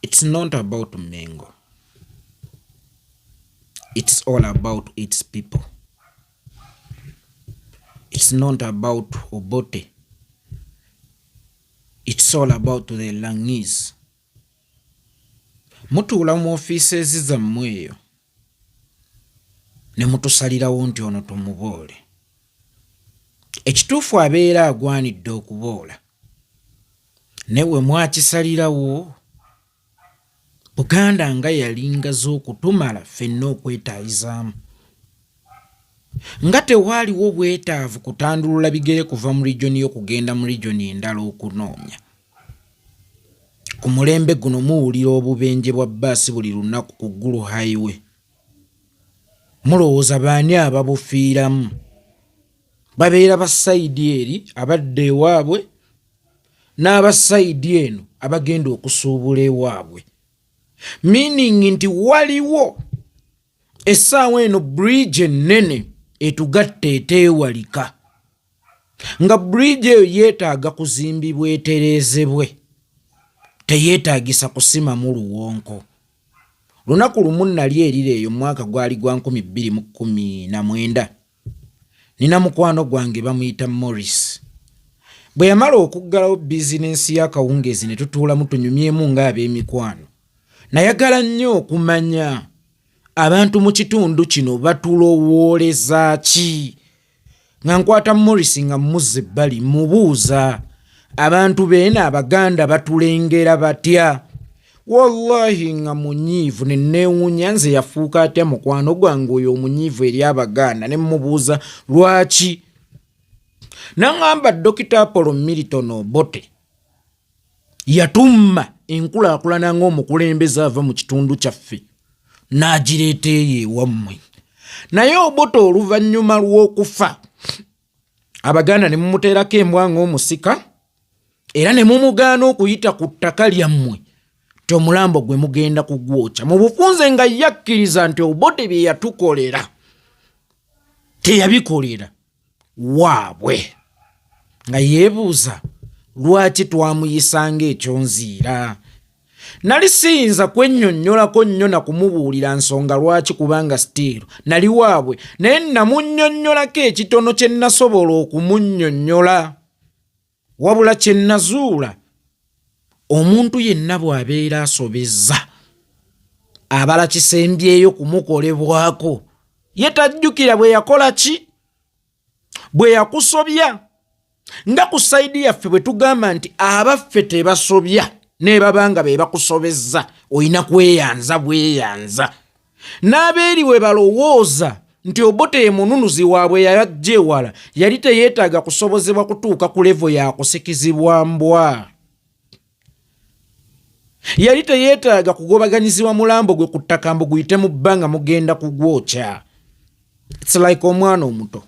It's not about Mengo. It's all about its people. It's not about Obote. It's all about the Langese. Mutuula mu offices zammwe eyo ne mutusalirawo nti ono tumuboole. Ekituufu abeera agwanidde okuboola. Newe mwakisalirawo Buganda nga yalingaza okutumala ffenna okwetaayizaamu. Nga tewaaliwo bwetaavu kutandulula bigere kuva mu regioni okugenda mu regioni endala okunoonya. Ku mulembe guno muwulira obubenje bwa bbaasi buli lunaku ku Gulu Highway. Mulowooza baani ababufiiramu? Babeera ba sayidi eri abadde ewaabwe n'aba sayidi eno abagenda okusuubula ewaabwe. Meaning nti waliwo essaawa eno bridge ennene etugatte eteewalika. Nga bridge eyo yeetaaga kuzimbibwa etereezebwe. Teyeetaagisa kusimamu luwonko. Lunaku lumu nali erira eyo mwaka gwali gwa 2019. Nina mukwano gwange bamuyita Morris. Bwe yamala okuggalawo bizinensi y'akawungeezi ne tutuulamu tunyumyemu ng'ab'emikwano. Nayagala nnyo okumanya abantu mu kitundu kino batulowooleza ki. Nga nkwata Morris nga muzze ebbali mubuuza abantu beena Abaganda batulengera batya. Wallahi nga munyiivu ne neewuunya nze yafuuka atya mukwano gwange oyo omunyiivu eri Abaganda ne mmubuuza lwaki. N'aŋŋamba Dr. Apollo Milton Obote yatumma enkulaakulana ng'omukulembeze ava mu kitundu kyaffe n'agireeta eyo ewammwe. Naye Obote oluvannyuma lw'okufa Abaganda ne mumuteerako embwa ng'omusika era ne mumugaana okuyita ku ttaka lyammwe nti omulambo gwe mugenda kugwokya. Mu bufunze nga yakkiriza nti Obote bye yatukolera teyabikolera waabwe. Nga yeebuuza lwaki twamuyisanga ekyonziira. Nali siyinza kwennyonnyolako nnyo na kumubuulira nsonga lwaki kubanga still nali waabwe, naye namunnyonnyolako ekitono kye nasobola okumunnyonnyola. Wabula kye nazuula, omuntu yenna bw'abeera asobezza abala kisembyeyo kumukolebwako, ye tajjukira bwe yakola ki, bwe yakusobya. Nga ku sayidi yaffe bwe tugamba nti abaffe tebasobya ne babanga be bakusobezza, oyina kweyanza bweyanza. N'abeeri bwe balowooza nti Obote ye mununuzi waabwe yajja ewala, yali teyeetaaga kusobozebwa kutuuka ku levo ya kusikizibwa mbwa. Yali teyeetaaga kugobaganyizibwa mulambo gwe ku ttaka mbu guyite mu bbanga mugenda kugwokya. It's like omwana omuto.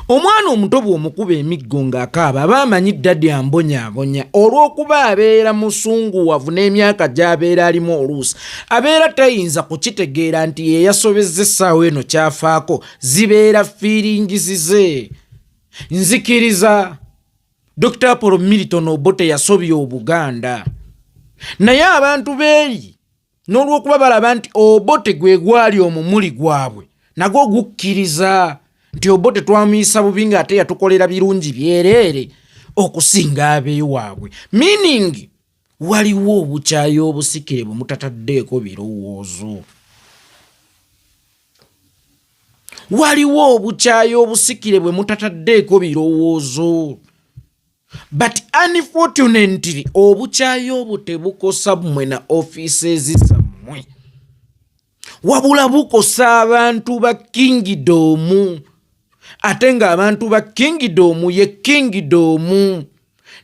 Omwana omuto bw'omukuba emiggo ng'akaaba aba amanyi ddadi ambonyaabonya olw'okuba abeera musunguwavu n'emyaka gy'abeera alimu oluusi. Abeera tayinza kukitegeera nti ye yasobezza essaawa eno kyafaako, zibeera fiiringizi ze. Nzikiriza Dr. Apollo Milton Obote yasobya Obuganda. Naye abantu beeri n'olw'okuba balaba nti Obote gwe gwali omumuli gwabwe, nagwo gukkiriza nti Obote twamuyisa bubi ng'ate yatukolera birungi byereere okusinga ab'ewaabwe. Meaning waliwo obukyayi obusikire bwe mutataddeeko birowoozo. Waliwo obukyayi obusikire bwe mutataddeeko birowoozo. But unfortunately obukyayi obwo tebukosa mmwe na offices zammwe, wabula bukosa abantu ba kingdom. Ate nga abantu ba kingdom ye kingdom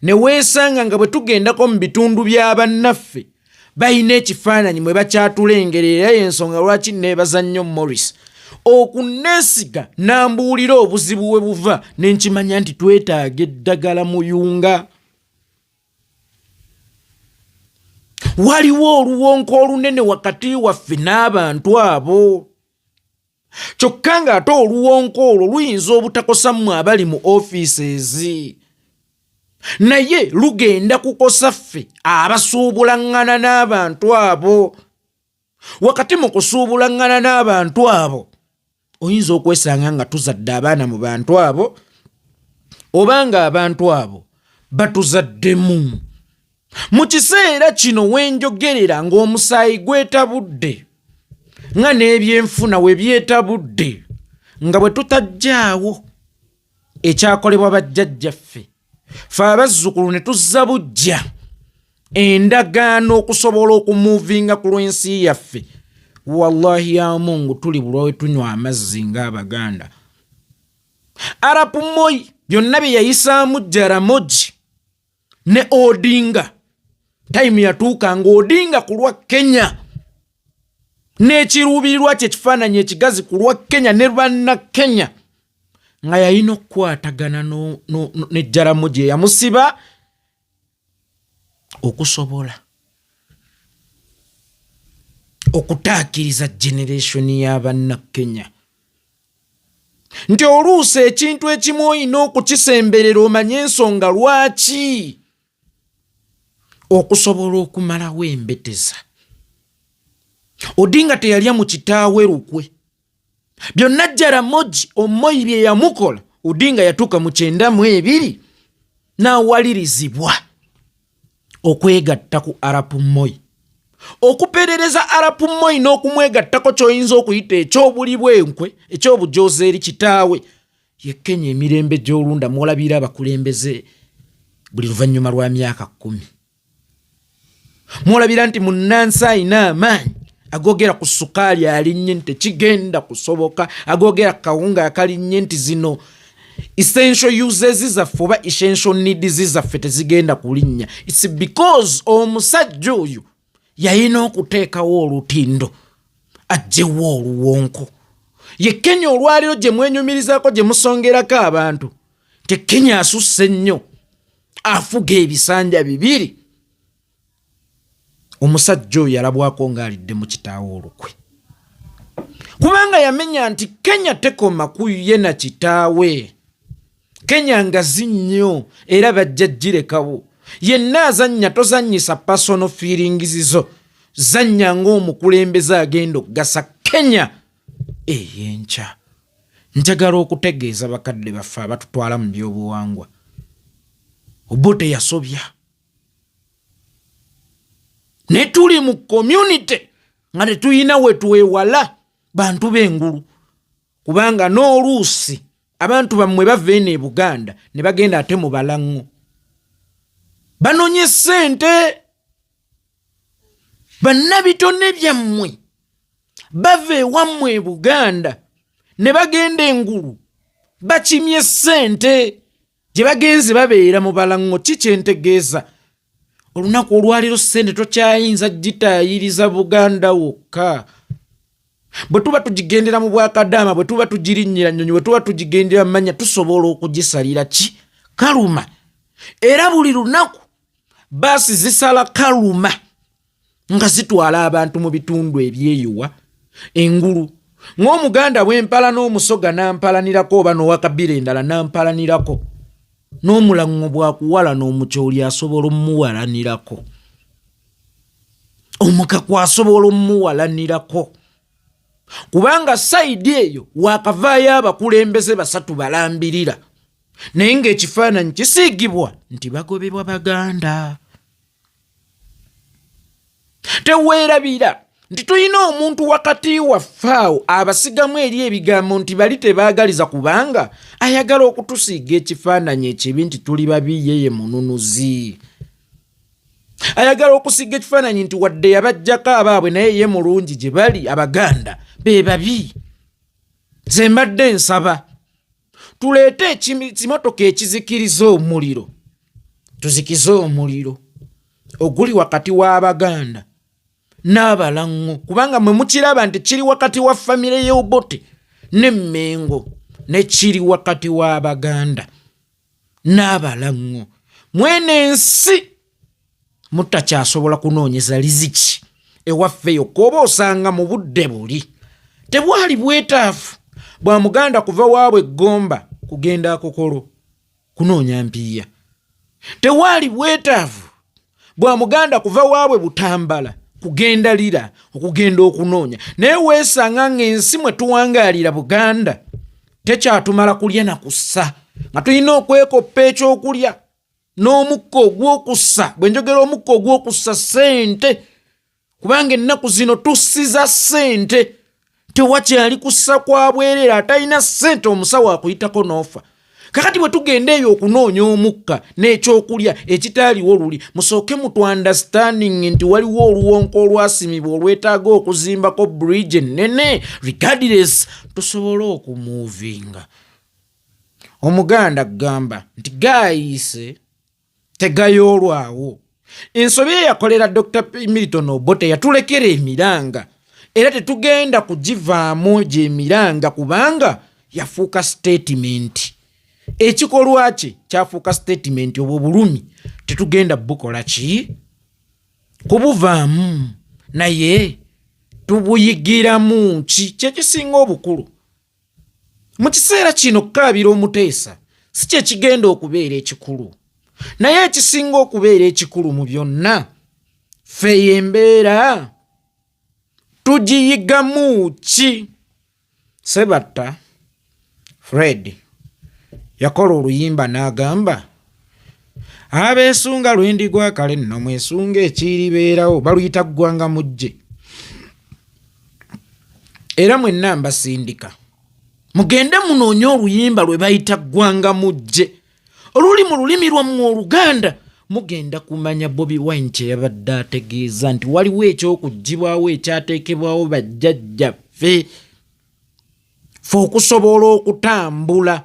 ne weesanga nga bwe tugendako mu bitundu bya bannaffe bayina ekifaananyi mwe bakyatulengerera. Y'ensonga lwaki neebaza nnyo Morris okuneesiga n'ambuulira obuzibu we buva ne nkimanya nti twetaaga eddagala muyunga. Waliwo oluwonko olunene wakati waffe n'abantu abo. Kyokka ng'ate oluwonko olwo luyinza obutakosa mmwe abali mu offices. naye lugenda kukosa ffe abasuubulangana n'abantu abo. Wakati mu kusuubulangana n'abantu abo oyinza okwesanga nga tuzadde abaana mu bantu abo obanga abantu abo batuzaddemu. Mu kiseera kino wenjogerera ng'omusaayi gwetabudde nga n'ebyenfuna we byetabudde nga bwe tutajjaawo ekyakolebwa bajjajjaffe ffe abazzukulu ne tuzza bujja endagaano okusobola okumuvinga ku lw'ensi yaffe, wallahi ya Mungu tuli bulwa we tunywa amazzi ng'Abaganda. Arap Moi byonna bye yayisaamu Jaramogi ne Odinga, time yatuuka ng'Odinga ku lwa Kenya n'ekiruubirirwa kye kifaananyi ekigazi ku lwa Kenya ne banna Kenya nga yalina okukwatagana ne Jaramogi yamusiba okusobola okutaakiriza generation y'abanna Kenya nti oluusi ekintu ekimu olina okukisemberera omanye ensonga lwaki okusobola okumalawo embeteza. Odinga teyalya mu kitaawe lukwe. Byonna Jaramogi Omoyi bye yamukola Odinga yatuuka mu 92 n'awalirizibwa okwegatta ku Arap Moi. Okuperereza Arap Moi n'okumwegattako ky'oyinza okuyita eky'obuli bw'enkwe eky'obujozi eri kitaawe ye Kenya emirembe gy'olunda mwolabira abakulembeze buli luvannyuma lwa myaka 10. Mwolabira nti munnansi alina amaanyi agogera ku sukaali alinnye nti kigenda kusoboka, agogera kawunga akalinnye nti zino essential uses zaffe oba essential needs zaffe tezigenda kulinnya. It's because omusajja oyo yalina okuteekawo olutindo ajjewo oluwonko. Ye Kenya olwaliro gye mwenyumirizaako gye musongerako abantu te Kenya asusse nnyo afuga ebisanja 2. Omusajja oyo yalabwako ng'alidde mu kitaawo olukwe kubanga yamenya nti Kenya tekoma ku ye na kitaawe. Kenya ngazi nnyo era bajja girekawo. Yenna azannya tozannyisa personal feelings zo, zannya ng'omukulembeze agenda okugasa Kenya ey'enkya. Njagala okutegeeza bakadde baffe abatutwala mu byobuwangwa Obote yasobya ne tuli mu community nga tetuyina wetuwewala bantu b'engulu kubanga n'oluusi abantu bammwe bava eno e Buganda ne bagenda ate mu Balango banonye ssente. Bannabitone byammwe bava ewammwe e Buganda ne bagenda engulu bakimye ssente gye bagenze babeera mu Balango. Kikyentegeeza olunaku olwaliro ssente tokyayinza gitaayiriza Buganda wokka. Bwe tuba tugigendera mu Bwakadaama, bwe tuba tugirinnyira nnyonyi, bwe tuba tugigendera mmanya tusobola okugisalira ki kaluma. Era buli lunaku baasi zisala kaluma nga zitwala abantu mu bitundu ebyeyuwa engulu. Ng'Omuganda bw'empala n'omusoga n'ampalanirako oba n'owakabira endala n'ampalanirako, n'Omulango bwakuwala n'omukyoli asobola omuwalanirako, Omukaku asobola omuwalanirako kubanga sayidi eyo wakavaayo abakulembeze 3 balambirira naye ng'ekifaananyi kisiigibwa nti bagobebwa Baganda. Teweerabira nti tulina omuntu wakati waffe awo abasigamu eri ebigambo nti bali tebaagaliza kubanga ayagala okutusiiga ekifaananyi ekibi nti tuli babi yeye mununuzi. Ayagala okusiiga ekifaananyi nti wadde yabajjako abaabwe naye ye mulungi gye bali Abaganda be babi. Ze mbadde nsaba tuleete ekimotoka ekizikiriza omuliro, tuzikize omuliro oguli wakati w'Abaganda n'Abalango kubanga mwe mukiraba nti kiri wakati wa famire y'Obote ne Mengo ne kiri wakati w'Abaganda n'Abalango. Mwene ensi mutakyasobola kunoonyeza liziki ewaffe yokka oba osanga mu budde buli tebwali bwetaafu bwa Muganda kuva waabwe Gomba kugenda Akokolo kunoonya mpiya Tewali bwetaavu bwa muganda kuva waabwe Butambala kugenda lira okugenda okunoonya naye weesanga ng'ensi mwe tuwangaalira Buganda tekyatumala kulya na kussa nga tulina okwekoppa ekyokulya n'omukka ogw'okussa. Bwe njogera omukka ogw'okussa ssente, kubanga ennaku zino tussiza ssente. Tewakyali kussa kwa bwerere, atalina ssente omusawo akuyitako n'ofa. Kakati bwe tugenda eyo okunoonya omukka n'ekyokulya ekitaaliwo luli, musooke mutu understanding nti waliwo oluwonko olwasimibwa olwetaaga okuzimbako bridge ennene, regardless tusobole okumuvinga. Omuganda gamba nti gaayise tegayoolwawo. Ensobi eyakolera Dr. Milton Obote yatulekera emiranga, era tetugenda kugivaamu gy'emiranga kubanga yafuuka statement. Ekikolwa kye kyafuuka statement obw'obulumi, tetugenda bukola ki? Kubuvaamu, naye tubuyigiramu ki? Kyekisinga obukulu. Mu kiseera kino kukaabira Omuteesa si kye kigenda okubeera ekikulu, naye ekisinga okubeera ekikulu mu byonna, ffe embeera tugiyigamu ki? Sebatta Fred yakola oluyimba n'agamba abeesunga lwendi gwa kale nno mwesunga ekiribeerawo baluyita ggwanga mujje. Era mwenna mbasindika mugende munoonye oluyimba lwe bayita ggwanga mujje oluli mu lulimi lwammwe Oluganda. Mugenda kumanya Bobi Wine kye yabadde ategeeza nti waliwo eky'okuggyibwawo ekyateekebwawo bajjajjaffe ffe okusobola okutambula.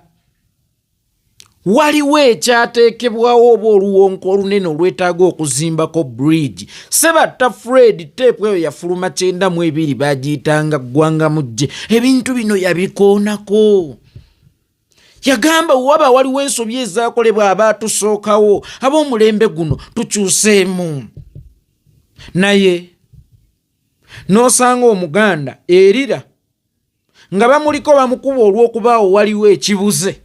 Waliwo ekyateekebwawo oba oluwonko olunene olwetaaga okuzimbako bridge. Sebatta Fred teepu eyo yafuluma 92 bagiyitanga ggwanga mujje. Ebintu bino yabikoonako. Yagamba waba waliwo ensobi ezaakolebwa abaatusookawo, ab'omulembe guno tukyuseemu. Naye n'osanga Omuganda erira nga bamuliko bamukuba olw'okubaawo waliwo ekibuze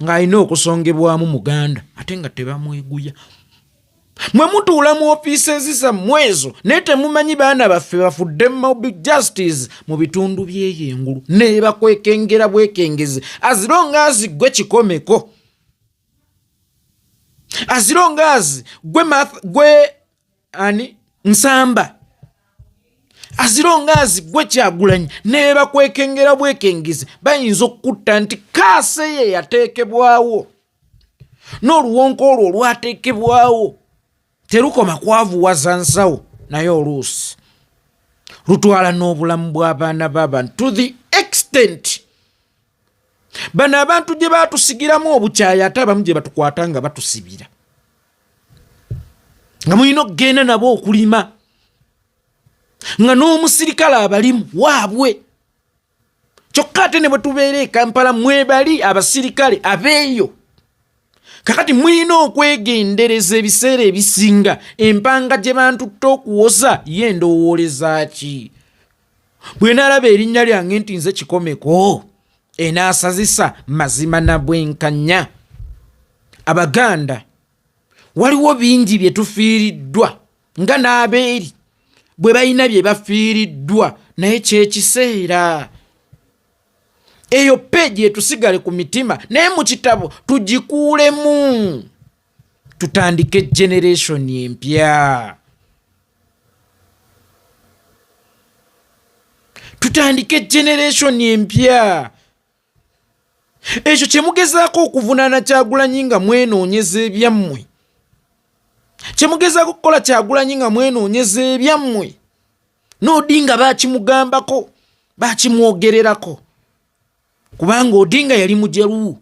ng'alina okusongebwamu Muganda ate nga tebamweguya. Mwe mutuula mu ofiisi zammwe ezo naye temumanyi baana baffe bafudde mob justice mu bitundu by'eyengulu ne bakwekengera bwekengeze. Azirongazi gwe kikomeko, azirongazi gwe Nsamba, azirongazi gwe Kyagulanyi ne bakwekengera bwekengeze. Bayinza okutta nti kaase ye yateekebwawo n'oluwonko olwo olwateekebwawo terukoma kwavuwaza nsawo, naye oluusi lutwala n'obulamu bw'abaana b'abantu to the extent bano abantu gye baatusigiramu obukyaya ate abamu gye batukwata nga batusibira, nga mulina okugenda nabo okulima, nga n'omusirikale abalimu waabwe. Kyokka ate ne bwe tubeera e Kampala mwebali abasirikale abeeyo. Kakati mulina okwegendereza ebiseera ebisinga empanga gye bantutte okuwoza ye ndowooleza ki? Bwe naalaba erinnya lyange nti nze kikomeko enaasazisa mazima na bwenkanya. Abaganda waliwo bingi bye tufiiriddwa nga n'abeeri bwe balina bye bafiiriddwa, naye kyekiseera eyo peegi etusigale ku mitima naye mu kitabo tugikuulemu, tutandike generation empya. Tutandike generation empya. Ekyo kye mugezaako okuvunaana Kyagulanyi nga mwenoonyeza ebyammwe, kye mugezaako okukola Kyagulanyi nga mwenoonyeza ebyammwe, n'Odinga baakimugambako baakimwogererako. Kubanga Odinga yali mujeru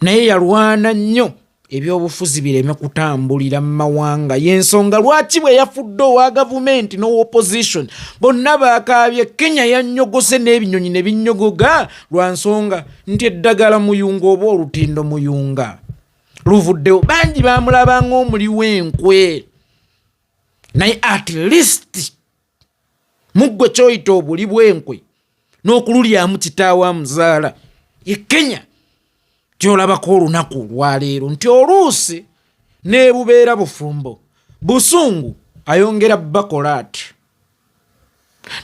naye yalwana nnyo ebyobufuzi bireme kutambulira mu mawanga. Y'ensonga lwaki bwe yafudde owa gavumenti n'opposition bonna baakaabye Kenya yannyogose n'ebinyonyi ne binnyogoga lwa nsonga nti eddagala muyunga oba olutindo muyunga luvuddewo. Bangi baamulaba ng'omuli w'enkwe, naye at least muggwe kyoyita obuli bw'enkwe n'okululyamu kitaawa muzaala ye Kenya kyolabako olunaku lwaleero nti oluusi nebubeera bufumbo busungu ayongera bakolaati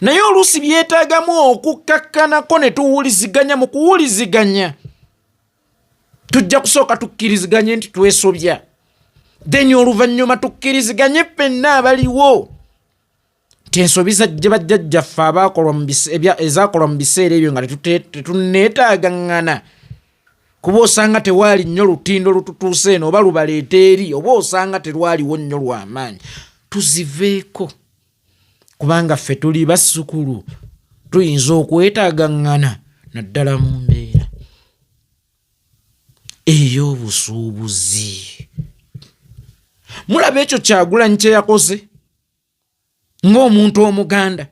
naye oluusi byetaagamu okukakkanako ne tuwuliziganya mu kuwuliziganya tujja kusooka tukkiriziganye nti twesobya then oluvannyuma tukkiriziganye ffenna abaliwo nti ensobi zajja bajjajjaffe ezaakolwa mu biseera ebyo nga tetunneetaagangana kuba osanga tewaali nnyo lutindo lututuuse eno oba lubaleeta eri oba osanga terwaliwo nnyo lw'amaanyi tuziveeko kubanga ffe tuli bassukulu tuyinza okwetaagangana naddala mu mbeera ey'obusuubuzi. Mulaba ekyo Kyagulanyi kye yakoze ng'omuntu omuganda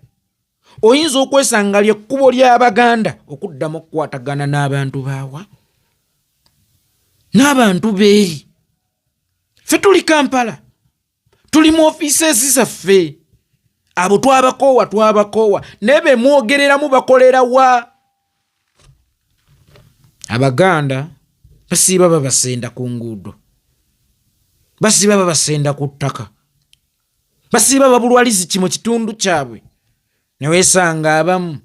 oyinza okwesanga ly'ekkubo ly'Abaganda okuddamu okukwatagana n'abantu baawa n'abantu beeri. Ffe tuli Kampala tuli mu ofiiseezi zaffe abo twabakoowa naye be mwogereramu bakolera wa? Abaganda basiiba babasenda ku nguudo, basiiba babasenda ku ttaka, basiiba babulwalizi ki mu kitundu kyabwe ne weesanga abamu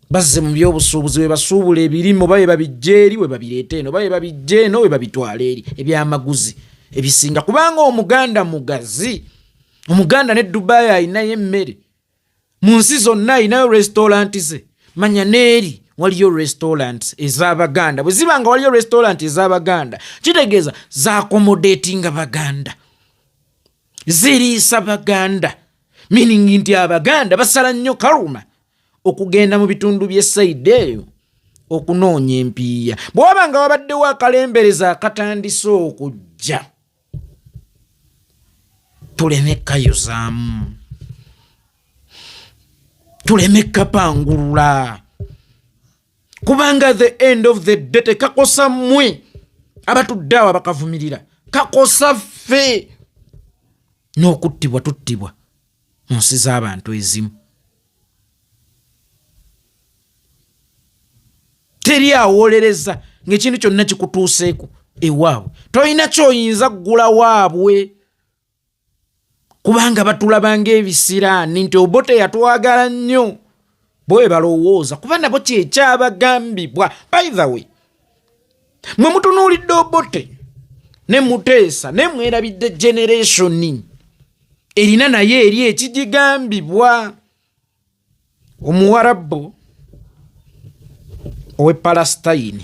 bazze mu by'obusuubuzi we basuubula ebirimu oba we babijja eri we babireeta eno oba we babijja eno we babitwala eri ebyamaguzi ebisinga kubanga omuganda mugazi. Omuganda ne Dubai ayinayo emmere mu nsi zonna ayinayo restauranti ze manya neeri waliyo restaurant ez'Abaganda bwe ziba nga waliyo restaurant ez'Abaganda kitegeeza zaakomodatinga Baganda ziriisa Baganda meaning nti Abaganda basala nnyo kaluma okugenda mu bitundu by'essayidi eyo okunoonya empiiya. Bwe waba nga wabaddewo akalembereza akatandise okujja tuleme kayozaamu, tuleme kapangulula kubanga the end of the day tekakosa mmwe abatudde awo bakavumirira, kakosa ffe n'okuttibwa tuttibwa mu nsi z'abantu ezimu. Teri awolereza ng'ekintu kyonna kikutuuseeko ewaabwe tolina kyoyinza kugula waabwe kubanga batulabanga ebisiraani nti Obote yatwagala nnyo bwe balowooza kuba nabo kyekyabagambibwa. By the way, mwe mutunuulidde Obote ne Muteesa ne mwerabidde generation erina naye eri ekigigambibwa. Omuwarabu owe Palestine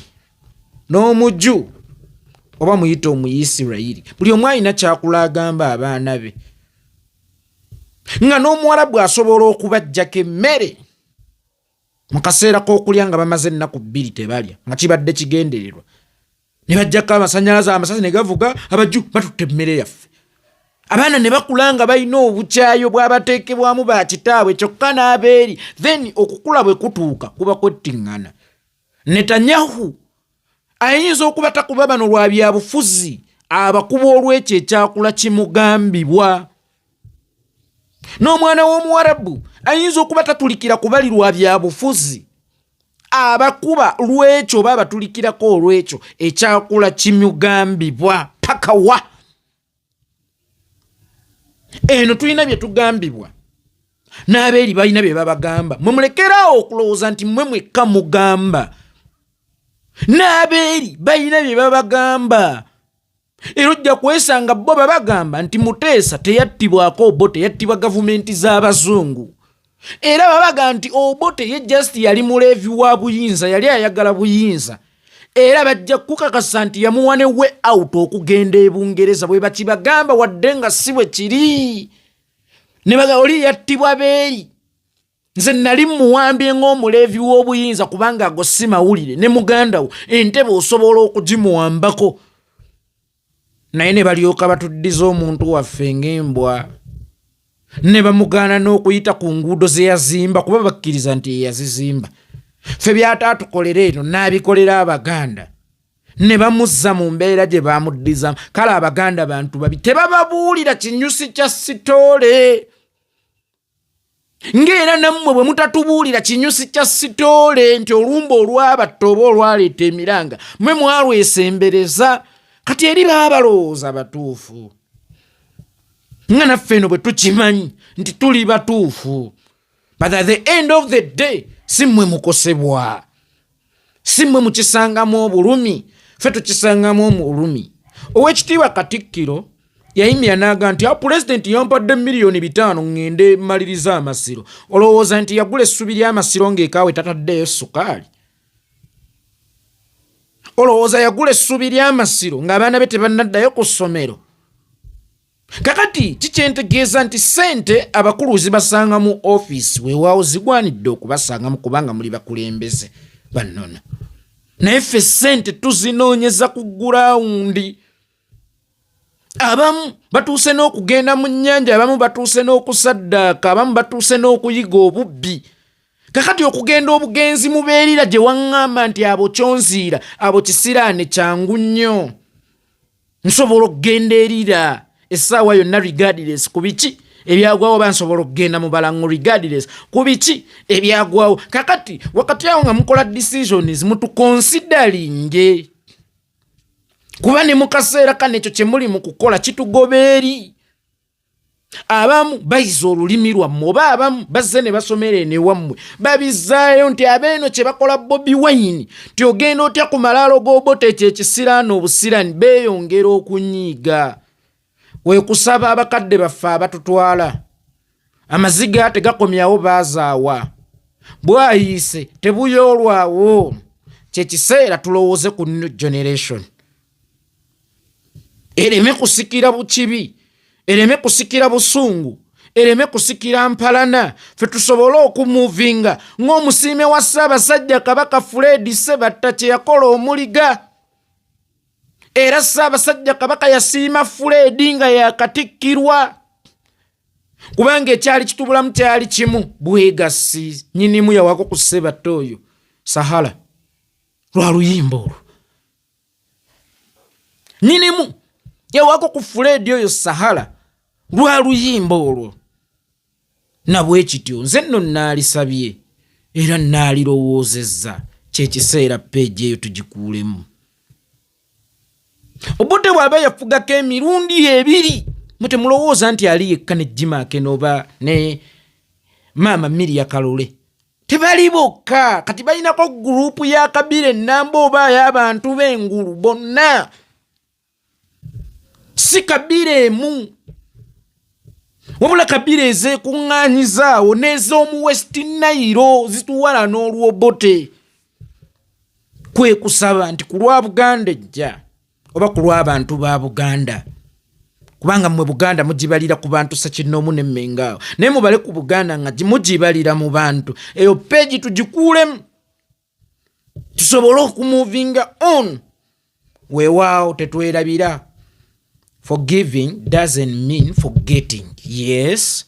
n'omuju oba muyita Omuyisirayiri buli omu alina kyakula agamba abaana be nga n'Omuwarabu asobola okubajjako emmere mu kaseera k'okulya nga bamaze ennaku 2 tebalya nga kibadde kigendererwa ne bajjako amasannyalaze amasasi ne gavuga abajju batutte emmere yaffe. Abaana ne bakula nga balina obukyayo bw'abateekebwamu ba kitaabwe kyokka n'abeeri then okukula bwe kutuuka kuba kwettiŋŋana. Netanyahu ayinza okuba takuba bano lwa byabufuzi abakuba olw'ekyo ekyakula kimugambibwa. N'omwana w'Omuwarabu ayinza okuba tatulikira kubali lwa byabufuzi abakuba lw'ekyo oba abatulikirako olw'ekyo ekyakula kimugambibwa paka wa. Eno tulina bye tugambibwa n'abeeri balina bye babagamba. Mwe mulekerawo okulowooza nti mmwe mwekka mugamba. N'abeeri balina bye babagamba. Era ojja kwesanga bo babagamba nti Muteesa teyattibwako Obote, yattibwa gavumenti z'Abazungu. Era babaga nti Obote ye just yali muleevi wa buyinza, yali ayagala buyinza. Era bajja kukakasa nti yamuwa ne we out okugenda e Bungereza bwe bakibagamba wadde nga si bwe kiri. Ne baga oli yattibwa beeri. Nze nali muwambye ng'omuleevi w'obuyinza kubanga ago si mawulire ne muganda wo entebe osobola okugimuwambako. Naye ne balyoka batuddiza omuntu waffe ng'embwa ne bamugaana n'okuyita ku nguudo ze yazimba kuba bakkiriza nti yazizimba. Ffe byataatukolera eno n'abikolera Abaganda ne bamuzza mu mbeera gye baamuddizamu. Kale Abaganda bantu babi tebababuulira kinyusi kya sitoole. ng'era nammwe bwe mutatubuulira kinyusi kya sitoole nti olumba olwabatta oba olwaleeta emiranga mwe mwalwesembereza kati eri baba balowooza batuufu nga naffe eno bwe tukimanyi nti tuli batuufu but at the end of the day si mmwe mukosebwa si mmwe mukisangamu obulumi ffe tukisangamu obulumi. Owekitiibwa Katikkiro yayimya n'aga nti pulezidenti yampadde $5,000,000 ngende maliriza amasiro. Olowooza nti yagula essubi ly'amasiro ng'ekaawe tataddeyo sukaali? Olowooza yagula essubi ly'amasiro ng'abaana be tebannaddayo ku ssomero? Kakati kikyentegeeza nti ssente abakulu zibasanga mu ofiisi weewaawo zigwanidde okubasangamu kubanga muli bakulembeze bannona. Naye ffe ssente tuzinoonyeza ku gurawundi. Abamu batuuse n'okugenda mu nnyanja, abamu batuuse n'okusaddaaka, abamu batuuse n'okuyiga obubbi. Kakati okugenda obugenzi mubeerira gye waŋŋamba nti abo kyonziira, abo kisiraane kyangu nnyo. Nsobola okugenda erira essaawa yonna regardless ku biki ebyagwawo, oba nsobola okugenda mu balango regardless ku biki ebyagwawo. Kakati wakati awo nga mukola decisions mutukonsidalinge. Kuba ne mu kaseera kano ekyo kye muli mu kukola kitugoba eri. Abamu bayiza olulimi lwammwe oba abamu bazze ne basomera eno ewammwe babizzaayo nti abeeno kye bakola Bobi Wine nti ogenda otya ku malaalo g'Obote ekyo ekisiraani obusiraani beeyongera okunyiiga. Weekusaba abakadde baffe abatutwala. Amaziga tegakomyawo baazaawa. Bwayiise tebuyoolwawo. Kye kiseera tulowooze ku new generation. Ereme kusikira bukibi, ereme kusikira busungu, ereme kusikira mpalana. Ffe tusobole okumuvinga ng'omusiime wa Ssaabasajja Kabaka Fred Ssebatta kye yakola omuliga. Era Ssaabasajja Kabaka yasiima Fred nga yakatikkirwa. Kubanga ekyali kitubulamu kyali kimu, bwegassi. Nnyinimu yawako ku Ssebatta oyo Sahara lwa luyimba olwo. Nnyinimu yawako ku Fred oyo Sahara lwa luyimba olwo. Na bwe kityo nze nno naalisabye era naalirowoozezza kyekiseera peegi eyo tugikuulemu. Obote bw'aba yafugako emirundi 2 mutemulowooza nti ali yekka ne Jimake n'oba ne Maama Miria Kalole. Tebali bokka, kati balinako gurupu ya Kabila ennamba oba y'abantu b'engulu bonna. Si Kabila emu. Wabula Kabila ezeekuŋŋaanyizaawo n'ez'omu West Nile zituwala n'olw'Obote. Kwe kusaba nti ku lwa Buganda ejja oba ku lw'abantu ba Buganda. Kubanga mmwe Buganda mugibalira ku bantu Ssakinoomu ne Mengaawo. Naye mubale ku Buganda nga mugibalira mu bantu. Eyo peegi tugikuulemu. Tusobole okumuvinga on. Weewaawo tetwerabira. Forgiving doesn't mean forgetting. Yes.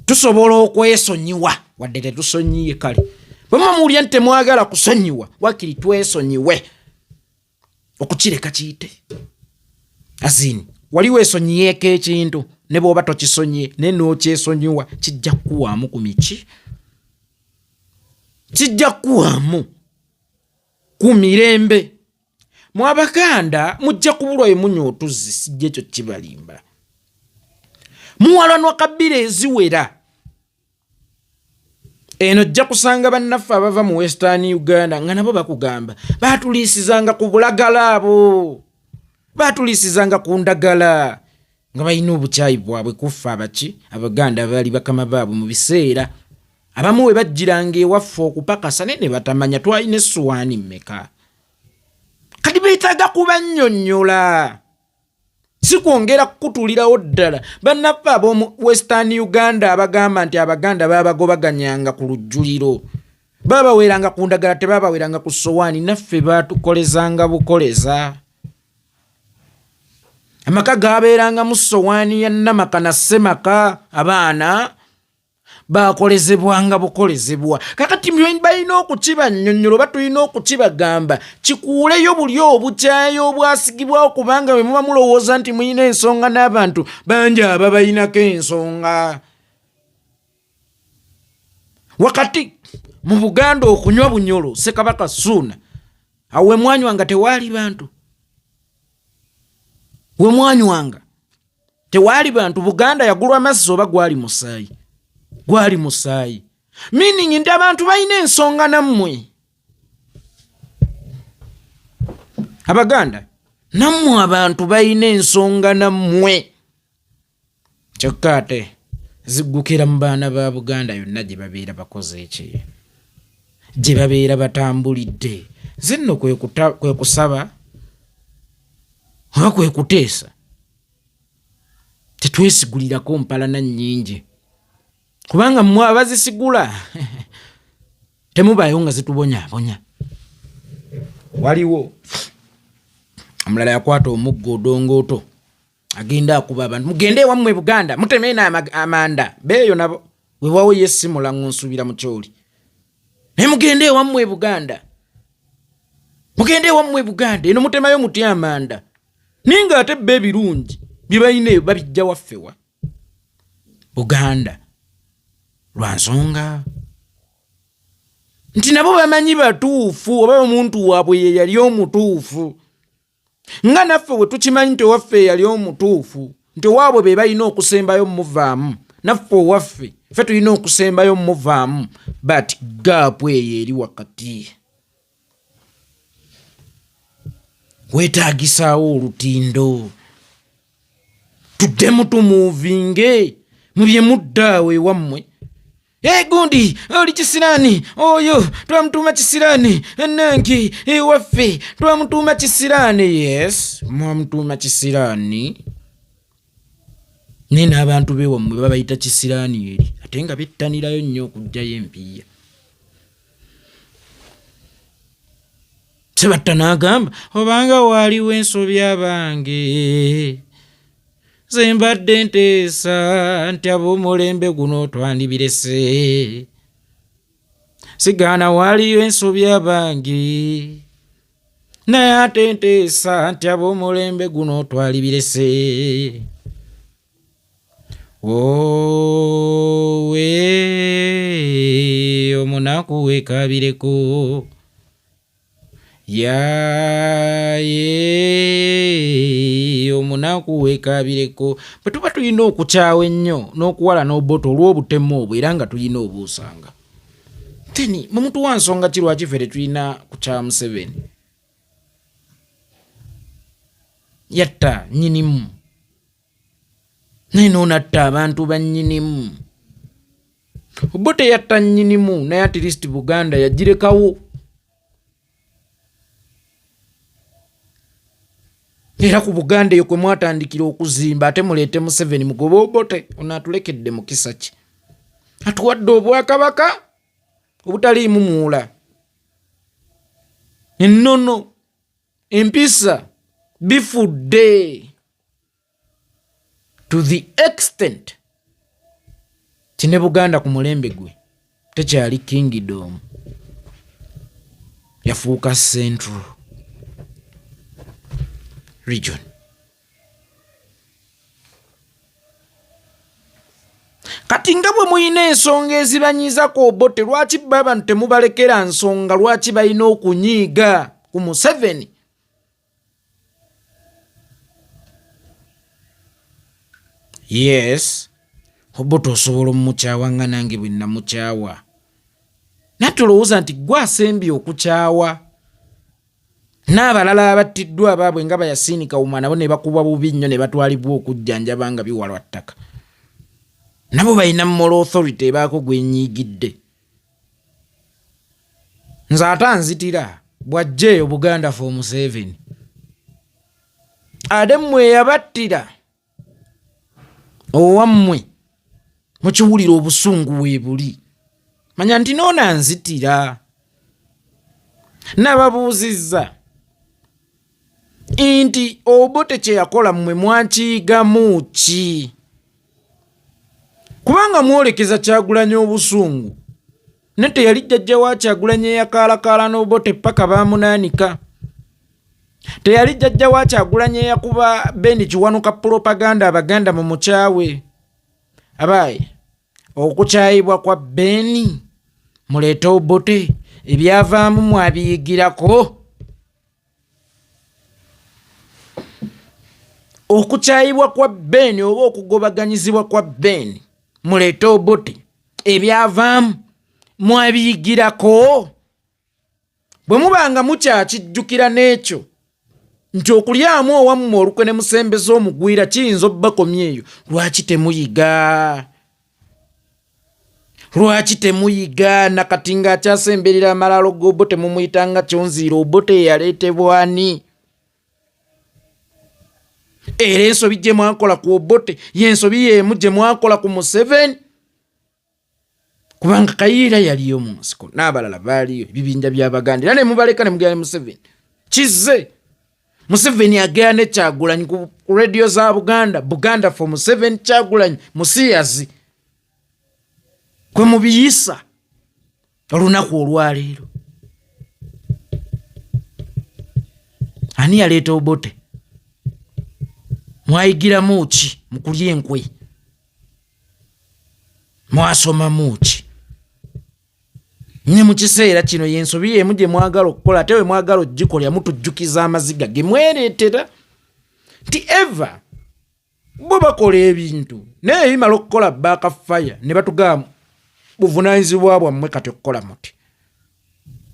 Tusobola okwesonyiwa wadde tetusonyiye kale. Bwe muwulira nti temwagala kusonyiwa, wakiri twesonyiwe. Okukireka kiyite. Azini, wali weesonyiyeeko ekintu ne bw'oba tokisonyiye naye n'okyesonyiwa kijja kukuwaamu ku miki. Kijja kukuwaamu ku mirembe. Mu Abaganda mujja kubulwa emunya otuzzi sijja ekyo kibalimba. Muwalanwa Kabila eziwera. Eno jja kusanga bannaffe abava mu Western Uganda nga nabo bakugamba baatuliisizanga ku bulagala abo. Baatuliisizanga ku ndagala nga balina obukyayi bwabwe kuffa abaki Abaganda baali bakama baabwe mu biseera. Abamu we bajjiranga ewaffe okupakasa naye ne batamanya twalina essuwaani mmeka. Kati beetaaga kubannyonnyola. Si kwongera kukutulirawo ddala. Bannaffe ab'omu Western Uganda abagamba nti Abaganda baabagobaganyanga ku lujjuliro. Baabaweeranga ku ndagala tebaabaweeranga ku ssowaani. Naffe baatukolezanga bukoleza. Amaka gaabeeranga mu ssowaani ya Namaka na Ssemaka. Abaana baakolezebwanga bukolezebwa. Kakati balina okukibannyonnyola oba tulina okukibagamba kikuuleyo buli obukyayi obwasigibwawo kubanga bwe muba mulowooza nti mulina ensonga n'abantu bangi ababalinako ensonga. wakati mu Buganda okunywa bunyolo Ssekabaka Ssuuna awe mwanywanga tewali bantu we mwanywanga tewali bantu Buganda yagulwa mazzi oba gwali musaayi meaning ndi abantu balina ensonga nammwe Abaganda nammwe abantu balina ensonga nammwe kyokka ate ziggukira mu baana ba Buganda yonna gye babeera bakoze eki gye babeera batambulidde zinno kwe kusaba oba kwe kuteesa tetwesigulirako mpalana nnyingi kubanga mmwe abazisigula temubaayo nga zitubonyaabonya. Waliwo omulala yakwata omuggo odongooto agenda akuba abantu mugende wammwe Buganda mutemeena amanda beeyo nabo wewawo yesimula nsuubira mu kyoli naye mugende wammwe Buganda eno mutemayo muti amanda ninga ate bbe ebirungi bye balina eyo babijja waffewa Buganda lwa nsonga nti nabo bamanyi batuufu oba omuntu waabwe ye yali omutuufu nga naffe we tukimanyi nti owaffe yali omutuufu nti waabwe be balina okusembayo muvaamu naffe owaffe ffe tulina okusembayo muvaamu but gaapu eyo eri wakati weetaagisaawo olutindo tuddemu tumuvinge mu bye muddaawo ewammwe. Gundi oli kisirani oyo twamutuuma kisirani ennange ewaffe twamutuuma kisirani. Yes, mwamutuuma kisirani naye n'abantu bewammwe babayita kisirani eri ate nga bettanirayo nnyo okuggyayo empiiya. Sebatta n'agamba obanga waaliwo ensobi abange ze mbadde nteesa nti ab'omulembe guno twandibirese sigaana waaliyo ensobi abange naye ate nteesa nti ab'omulembe guno twalibirese. Owe omunaku weekabireko yaye omunaku weekabireko bwe tuba tulina okukyawa ennyo n'okuwala n'oboto olw'obutemu obwo era nga tulina obuusanga teni mu muntu wa nsonga ki lwaki ffe tetulina kukyawa Museveni yatta nnyinimu naye n'onatta abantu bannyinimu obote yatta nnyinimu naye at least Buganda yagirekawo era ku Buganda eyo kwe mwatandikira okuzimba ate muleete Museveni mugobe obote ono atulekedde mu kisa ki atuwadde obwakabaka obutaliimu muwula ennono empisa bifudde to the extent kine Buganda ku mulembe gwe tekyali kingdom yafuuka central region. Kati nga bwe muyina ensonga ezibanyizako obote lwaki baba temubalekera nsonga lwaki balina okunyiiga ku Museveni? Yes, obote osobola omukyawa nga nange bwe namukyawa natulowooza nti gwasembye okukyawa n'abalala abattiddwa abaabwe nga bayasiinika wuma nabo ne bakubwa bubi nnyo ne batwalibwa okujjanjaba nga biwalwa ttaka nabo balina moral authority ebaako gwenyiigidde. Nze ate anzitira bw'ajjeeyo Buganda for Museveni ate mmwe yabattira owammwe mukiwulira obusungu weebuli manya nti noona anzitira nababuuzizza nti obote kye yakola mmwe mwakiyigamu ki kubanga mwolekeza Kyagulanyi obusungu ne teyali jjajja wa Kyagulanyi eyakaalakaala n'obote paka baamunaanika teyali jjajja wa Kyagulanyi eyakuba Beni Kiwanuka propaganda Abaganda mu mukyawe abaayi okukyayibwa kwa Beni muleeta Obote ebyavaamu mwabiyigirako. Okukyayibwa kwa Ben oba okugobaganyizibwa kwa Ben muleeta Obote ebyavaamu mwabiyigirako. Bwe mubanga mukyakijjukira n'ekyo nti okulyamu owammwe olukwe ne musembeza omugwira kiyinza obbakomya eyo, lwaki temuyiga? Lwaki temuyiga? Nakati ng'akyasemberera amalalo g'Obote mumuyitanga Kyonziira. Obote yaleetebwa ani? Era ensobi gye mwakola ku Obote y'ensobi y'emu gye mwakola ku Museveni. Kubanga Kayiira yaliyo mu nsiko n'abalala baaliyo, ebibinja by'Abaganda, era ne mubaleka ne mugenda ne Museveni. Kizze Museveni agera ne Kyagulanyi ku radio za Buganda, Buganda for Museveni, Kyagulanyi musiyazi. Kwe mubiyisa olunaku olwaleero. Ani yaleeta Obote? Mwayigiramu ki mu kulya enkwe? Mwasomamu ki? Ne mu kiseera kino y'ensobi y'emu gye mwagala okukola, ate we mwagala ogikolya mutujjukiza amaziga ge mwereetera nti eva bo bakola ebintu naye bimala okukola backfire ne batugamba buvunaanyizibwa bwammwe kati okukola muti.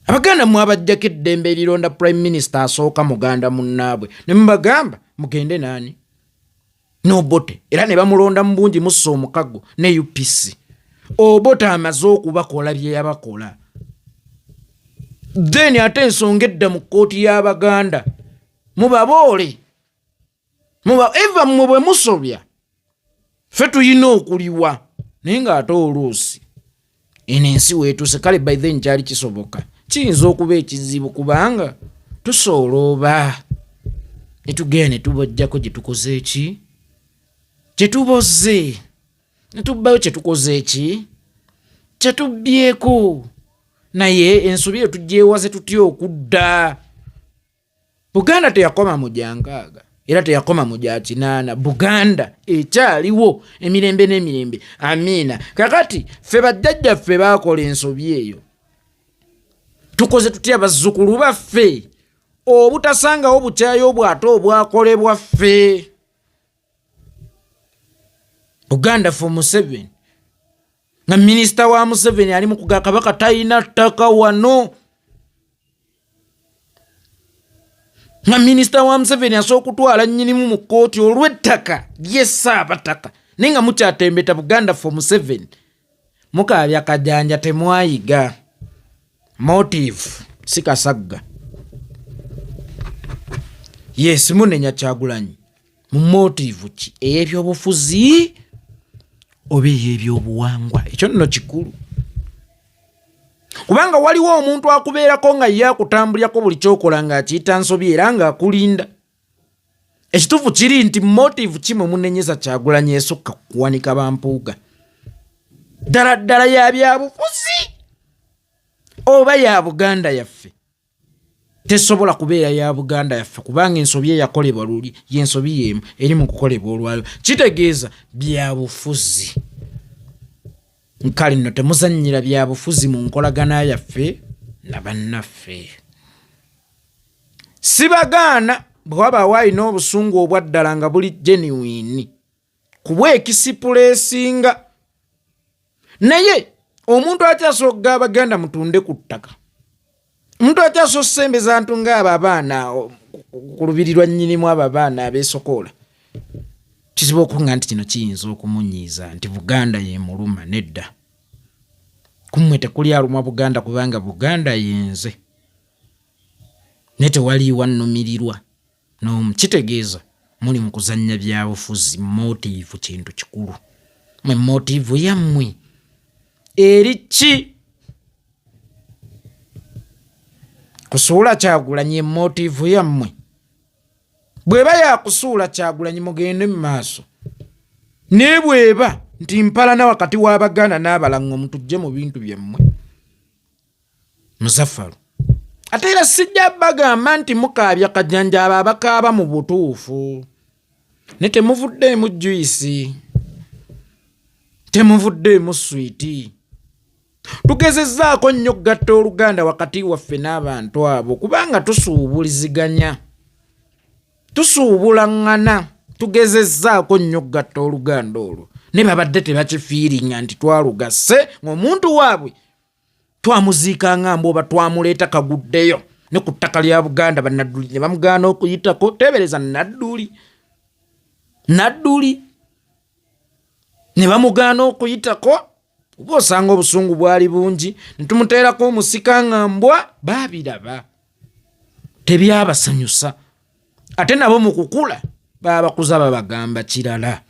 Abaganda mwabajjako eddembe erironda prime minister asooka muganda munnaabwe ne mubagamba mugende naani? N'Obote, era ne bamulonda mu bungi mussa omukago ne UPC. Obote amaze okubakola bye yabakola. Then ate ensonga edda mu kkooti y'Abaganda mubaboole. Eva mmwe bwe musobya ffe tuyina okuliwa naye ng'ate oluusi eno ensi weetuuse. Kale by then kyali kisoboka. Kiyinza okuba ekizibu kubanga tusoolooba ne tugenda ne tubajjako gye tukoze eki? Kye tuboze ne tubbayo kye tukoze eki? Kye tubbyeko. Naye ensobi eyo tugyewaze tutya okudda? Buganda teyakoma mu gyankaaga era teyakoma mu gya kinaana. Buganda ekyaliwo emirembe n'emirembe. Amiina. Kakati ffe bajjajjaffe baakola ensobi eyo tukoze tutya bazzukulu baffe obutasangawo bukyayi obwate obwakolebwa ffe? Buganda for Museveni nga minisita wa Museveni ali mu kuga Kabaka talina ttaka wano. Nga minisita wa Museveni asooka okutwala nnyinimu mu kkooti olw'ettaka ly'essaabataka naye nga mukyatembeta Buganda for Museveni. Mukaabya kajanja temwayiga. Motive si kasagga. Yes, munenya Kyagulanyi mu motive ki? Ey'ebyobufuzi oba ey'ebyobuwangwa? Ekyo nno kikulu. Kubanga waliwo omuntu akubeerako nga ye akutambulyako buli kyokola ng'akiyita nsobi era ng'akulinda. Ekituufu kiri nti motive kimwe munenyeza Kyagulanyi esukka kuwanika bampuuga. Ddala ddala ya byabufuzi oba ya Buganda yaffe? Tesobola kubeera ya Buganda yaffe kubanga ensobi eyakolebwa luli y'ensobi y'emu eri mu kukolebwa olwayo. Kitegeeza byabufuzi. Nkali nno temuzannyira byabufuzi mu nkolagana yaffe na bannaffe. Sibagaana bwe wabaawo alina obusungu obwaddala nga buli genuine kubwekisipuleesinga. Naye omuntu akyasooka Abaganda mutunde ku ttaka. Omuntu akyasooka sembeza ntu ng'abo abaana ku lubiri lwa nnyinimu abo abaana abeesokoola. Kizibu okuŋŋa nti kino kiyinza okumunyiiza nti Buganda ye muluma. Nedda. Kummwe tekuli alumwa Buganda kubanga Buganda yenze. Ne tewaliiwa nnumirirwa. Kitegeeza muli mu kuzannya byabufuzi. Motive kintu kikulu. Mwe motive yammwe eri ki? Kusuula Kyagulanyi motive yammwe. Bweba yakusuula Kyagulanyi mugende mu maaso. Ne bweba nti mpalana wakati w'Abaganda n'Abalango mutujje mu bintu byammwe. Muzaffalu. Ate era sijja bagamba nti mukaabya kajanja abo abakaaba mu butuufu. Ne temuvuddeemu juice. Temuvuddeemu swiiti. Tugezezzaako nnyo okugatta Oluganda wakati waffe n'abantu abo kubanga tusuubuliziganya. Tusuubulaŋŋana. Tugezezzaako nnyo okugatta Oluganda olwo. Ne babadde tebakifiiringa nti twalugase ng'omuntu waabwe twamuziikanga mbu oba twamuleeta kaguddeyo. Ne ku ttaka lya Buganda bannadduli ne bamugaana okuyitako. Teebereza Nadduli ne bamugaana okuyitako. Oba osanga obusungu bwali bungi ne tumuteerako omusika nga mbwa baabiraba. Tebyabasanyusa. Ate nabo mu kukula babakuza babagamba kirala.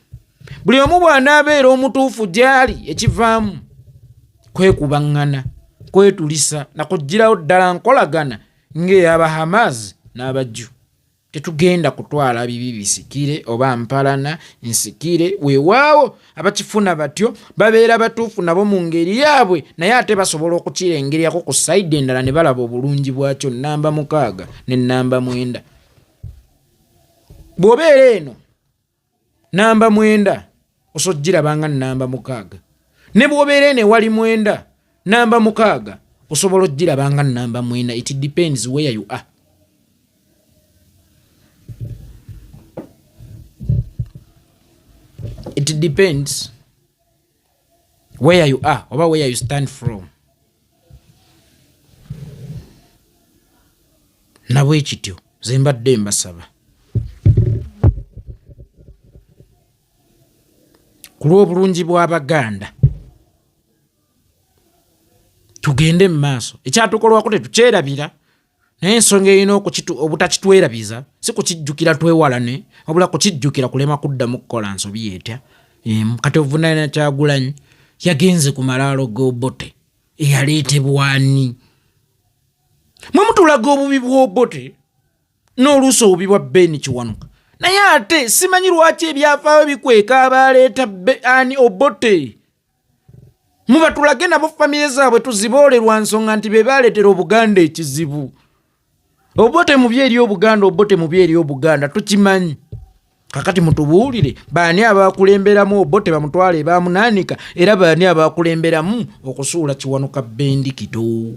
Buli omu bw'anaabeera omutuufu gy'ali ekivaamu kwekubaŋŋana, kwetulisa na kuggyirawo ddala nkolagana ng'eyaba Hamas n'abajju. Tetugenda kutwala bibi bisikire oba mpalana nsikire. Weewaawo abakifuna batyo babeera batuufu nabo mu ngeri yaabwe, naye ate basobola okukirengeryako ku sayidi endala ne balaba obulungi bwakyo. Nnamba 6 ne nnamba 9. Bw'obeera eno nnamba 9 osojjirabanga nnamba 6, ne bw'obeera eno ewali 9 nnamba 6 osobola oggirabanga nnamba 4. It depends where you are. It depends where you are or where you stand from. Nabwe kityo zembadde mbasaba ku lw'obulungi bw'Abaganda tugende mu maaso. Ekyatukolwako tetukyerabira, naye ensonga erina obutakitwerabiza si kukijjukira twewalane, wabula kukijjukira kulema kuddamu kukola nsobi etya. Kati Ovunaana Kyagulanyi yagenze ku malaalo g'Obote eyaleetebwa ani? Mwe mutulaga obubi bw'Obote n'oluusi obubi bwa Ben Kiwanuka, naye ate simanyi lwaki ebyafaayo bikweka abaleeta ani Obote. Mubatulage nabo famire zaabwe tuziboolerwa nsonga nti be baaleetera Obuganda ekizibu. Obote mubi eri Obuganda, Obote mubi eri Obuganda tukimanyi. Kakati mutubuulire baani abakulemberamu Obote bamutwale bamunaanika, era baani abakulemberamu okusuula Kiwanuka Bendikito.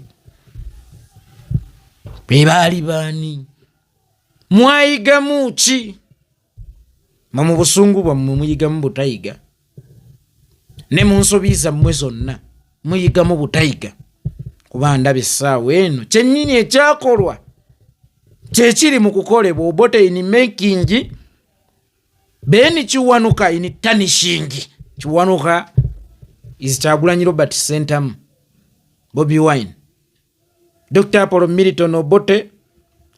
Be baali baani? Mwayigamu ki? Mu busungu bwammwe muyigamu butayiga, ne mu nsobi zammwe zonna muyigamu butayiga. Kuba ndaba essaawa eno kyennyini ekyakolwa kyekiri mu kukolebwa. Obote in making, Ben Kiwanuka in tarnishing. Kiwanuka is Kyagulanyi Robert Sentamu, Bobi Wine, Dr. Apollo Milton Obote,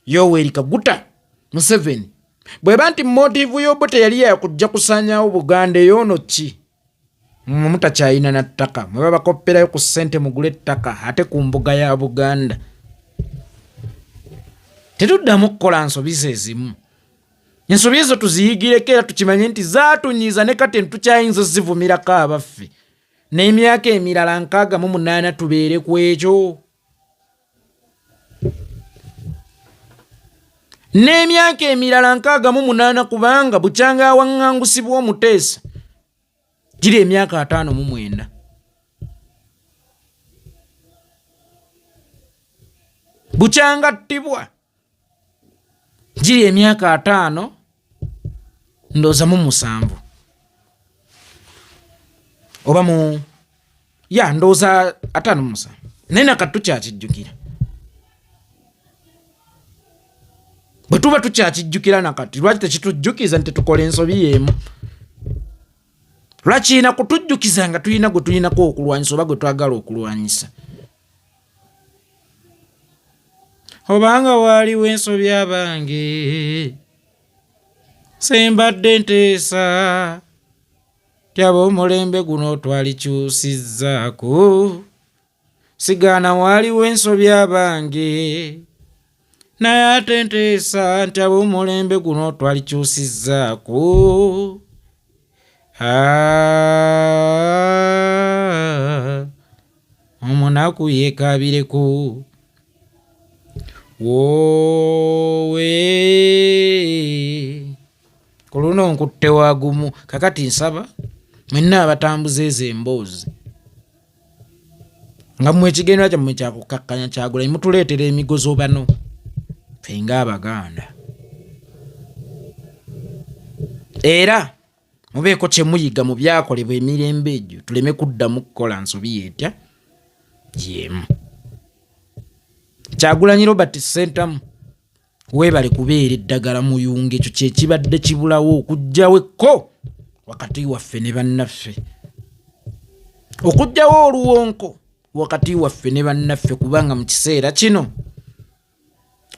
Yoweri Kaguta Museveni. Bweba nti motive y'Obote yali yakujja kusaanyaawo Buganda ey'ono ki? Mutakyayina na ttaka, mwe babakopperayo ku ssente mugule ettaka ate ku mbuga ya Buganda. Tetuddamu kukola nsobi ze zimu. Ensobi ezo tuziyigireko era tukimanye nti zaatunyiiza ne kati tukyayinza zivumirako abaffe. N'emyaka emirala 68 tubeere ku ekyo. N'emyaka emirala 68 kubanga bukyanga awaŋŋangusibwa Omuteesa giri emyaka 59. Bukyanga ttibwa giri emyaka 5 ndooza mu 7 oba mu ndooza 57 naye nakati tukyakijjukira. Bwe tuba tukyakijjukira nakati lwaki tekitujjukiza nti tukola ensobi y'emu? Lwaki kutujjukiza nga tulina gwe tulinako okulwanyisa oba gwe twagala okulwanyisa? Obanga waaliwo ensobi abange sembadde nteesa tyaba omulembe guno twalikyusizzaako. Sigaana waaliwo ensobi abange naye ate nteesa ntyaba omulembe guno twalikyusizzaako. Omunaku yeekabireko woowe ku luno nkutte wagumu. Kakati nsaba mwenna abatambuza ezo emboozi nga mmwe ekigendera kyammwe kyakukakkanya Kyagulanyi mutuleetera emigozo bano ffe ng'Abaganda. Era mubeeko kye muyiga mu byakolebwa emirembe egyo tuleme kuddamu kukola nsobi yetya yemu. Kyagulanyi Robert Ssentamu weebale kubeera eddagala muyunga, ekyo kye kibadde kibulawo okuggyawo ekko wakati waffe ne bannaffe, okuggyawo oluwonko wakati waffe ne bannaffe, kubanga mu kiseera kino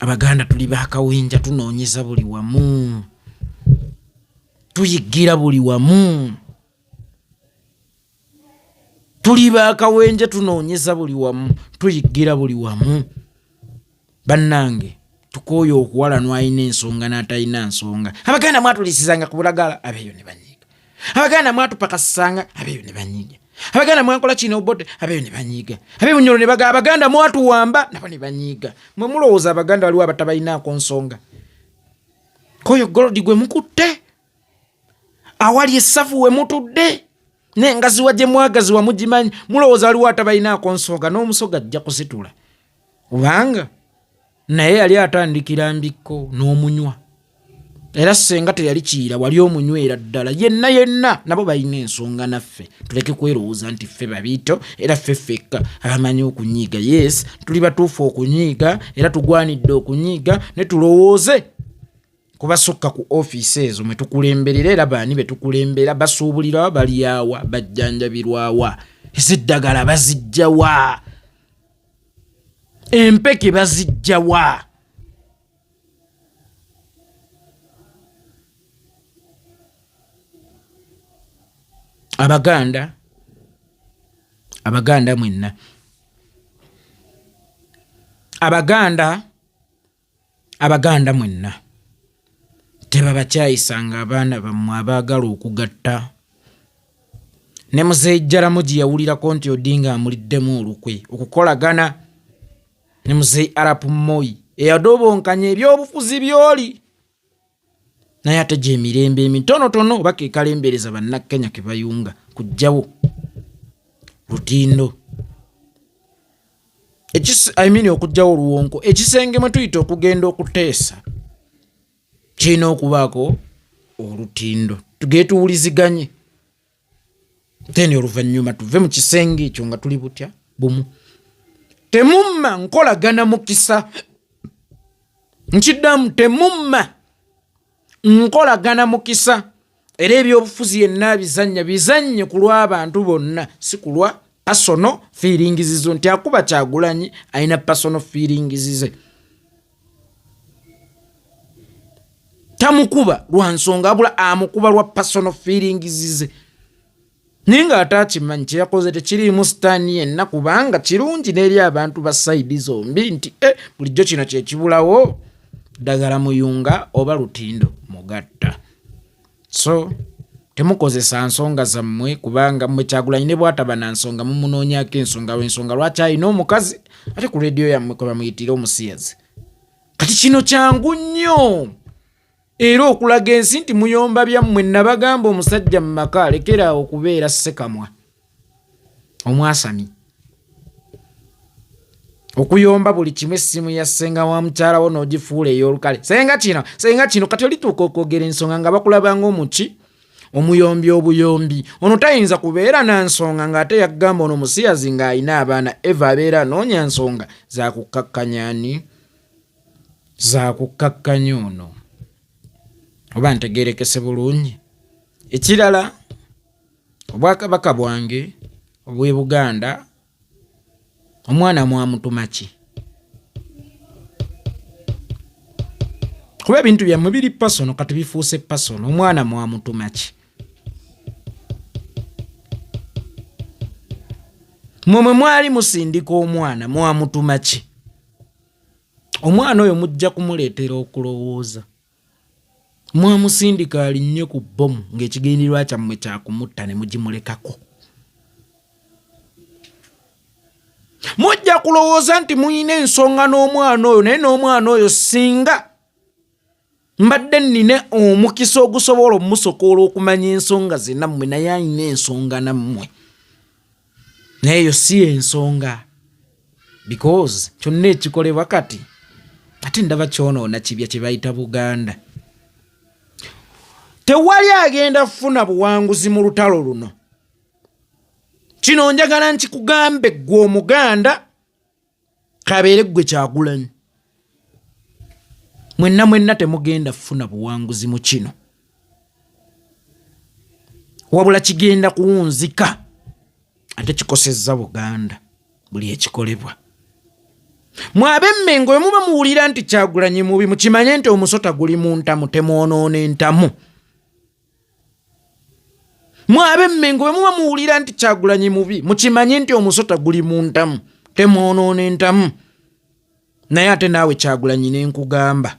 Abaganda tuli baakawenja, tunoonyeza buli wamu, tuyiggira buli wamu, tuli baakawenja tunoonyeza buli wamu, tuyiggira buli wamu. Bannange tukooye okuwalanwa alina ensonga n'atalina nsonga. Abaganda mwatulisizanga ku bulagala, abeeyo ne banyiiga. Abaganda mwatupakasisanga, abeeyo ne banyiiga. Abaganda mwakola kino obote, abeeyo ne banyiiga. Abeebunyolo ne baga Abaganda mwatuwamba, nabo ne banyiiga. Mwe mulowooza Abaganda waliwo abatabalinaako nsonga? Koyo Golodi gwe mukutte, awali essafu we mutudde, n'engaziwa gye mwagaziwa mugimanyi, mulowooza waliwo atabalinaako nsonga? N'omusoga ajja kusitula, kubanga naye yali atandikira mbikko n'omunywa, era senga teyali kiira, wali omunywera ddala. Yenna nabo balina ensonga naffe. Tuleke kwerowooza nti ffe babiito era ffe ffekka abamanyi okunyiiga. Yes, tuli batuufu okunyiiga era tugwanidde okunyiiga, ne tulowooze kubasukka ku ofiisi ezo mwe tukulemberera, era baani be tukulembera basuubulirwa bali awa, bajjanjabirwawa, eziddagala bazijjawa, empeke bazijjawa. Abaganda mwenna, Abaganda mwenna tebabakyayisanga abaana bammwe abaagala okugatta. Ne muzeejjalamu gye yawulirako nti Odinga amuliddemu olukwe okukolagana ne muzeeyi Arap Moi eyadobonkanya ebyobufuzi byoli, naye ate gye emirembe emitonotono oba ke kalembereza bannakenya ke bayunga kuggyawo lutindo, okuggyawo oluwonko. Ekisenge mwe tuyita okugenda okuteesa kirina okubaako olutindo, tugende tuwuliziganye, teni oluvannyuma tuve mu kisenge ekyo nga tuli butya bumu. Temumma nkolagana mukisa, nkiddamu, temumma nkolagana mukisa. Era ebyobufuzi yenna bizannye ku lw'abantu bonna, si ku lwa personal feelings zo, nti akuba Kyagulanyi alina personal feelings ze. Tamukuba lwa nsonga abula amukuba lwa personal feelings ze. Naye ng'ate akimanyi kye yakoze tekiriimu sitaani yenna, kubanga kirungi n'eri abantu ba sayidi zombi nti bulijjo kino kye kibulawo, ddagala muyunga oba lutindo mugatta. So temukozesa nsonga zammwe, kubanga mmwe Kyagulanyi ne bw'ataba na nsonga mumunoonyako ensonga w'ensonga lwaki alina omukazi ate ku leediyo yammwe kwe bamuyitira omusiyazi. Kati kino kyangu nnyo era okulaga ensi nti muyomba byammwe. Nabagamba omusajja mu maka alekera okubeera ssekamwa omwasami, okuyomba buli kimu, essimu ya ssenga wa mukyala wo n'ogifuula ey'olukale. Senga kino kati olituuka okwogera ensonga nga bakulabanga omuki omuyombi obuyombi. Ono tayinza kubeera na nsonga ng'ate yagamba ono musiyazi ng'alina abaana. Eva abeera anoonya nsonga zakukakkanyani, zakukakkanya ono. Oba ntegeerekese bulungi. Ekirala, Obwakabaka bwange obw'e Buganda, omwana mwamutuma ki? Kuba ebintu byammwe biri personal kati bifuuse personal. Omwana mwamutuma ki? Mmwe mwali musindika omwana mwamutuma ki? Omwana oyo mujja kumuleetera okulowooza. Mwamusindika alinnye ku bbomu ng'ekigendererwa kyammwe kya kumutta ne mugimulekako. Mujja kulowooza nti muyina ensonga n'omwana oyo, naye n'omwana oyo singa mbadde nnina omukisa ogusobola omusokola okumanya ensonga ze nammwe, naye alina ensonga nammwe. Naye eyo si ensonga. because kyonna ekikolebwa kati ate ndaba kyonoona kibya kye bayita Buganda. Tewali agenda kufuna buwanguzi mu lutalo luno. Kino njagala nkikugambe ggwe Omuganda, kabeere ggwe Kyagulanyi. Mwenna temugenda kufuna buwanguzi mu kino. Wabula kigenda kuwunzika ate kikosezza Buganda buli ekikolebwa. Mwab'Emmengo bwe muba muwulira nti Kyagulanyi mubi, mukimanye nti omusota guli mu ntamu, temwonoona entamu. Mwab'Emmengo bwe muba muwulira nti Kyagulanyi mubi, mukimanye nti omusota guli mu ntamu, temwonoona entamu. Naye ate naawe Kyagulanyi ne nkugamba,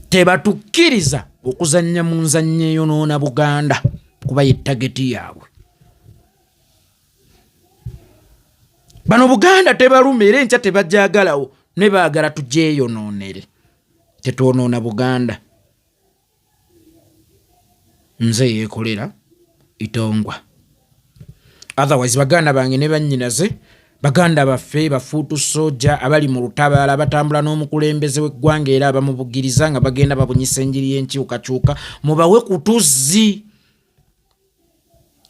tebatukkiriza okuzannya mu nzannya eyonoona Buganda kuba ye tageti yaabwe. Bano Buganda tebalumira enkya tebajagalawo, ne baagala tugyeyonoonere. Tetwonoona Buganda. Nze yeekolera Itongwa. Otherwise Baganda bange ne bannyinaze, Baganda baffe bafuutu soja abali mu lutabaala batambula n'omukulembeze w'eggwanga era abamubugiriza nga bagenda babunyisa enjiri y'enkyukakyuka, mubawe ku tuzzi,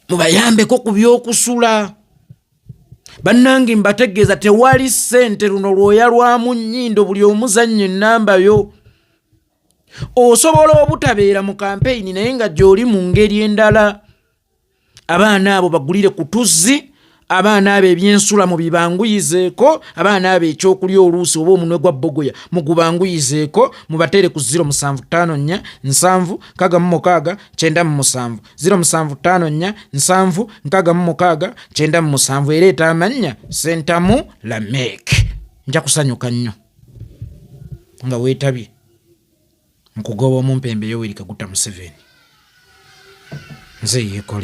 mubayambeko ku by'okusula. Bannange mbategeeza tewali ssente luno lwoya lwamu nnyindo buli omuzannyo ennamba yo. Osobola obutabeera mu kampeyini naye nga gy'oli mu ngeri endala. Abaana abo bagulire ku tuzzi, abaana abo ebyensula mu bibanguyizeeko, abaana abo ekyokulya oluusi oba omunwe gwa bbogoya mugubanguyizeeko, mubateere ku 0754 7 66 97 0754 7 66 97 ereeta amannya Ssentamu Lameck. Nja kusanyuka nnyo nga weetabye nkugoba omumpembe Yoweri Kaguta Museveni. Nze yeekolera.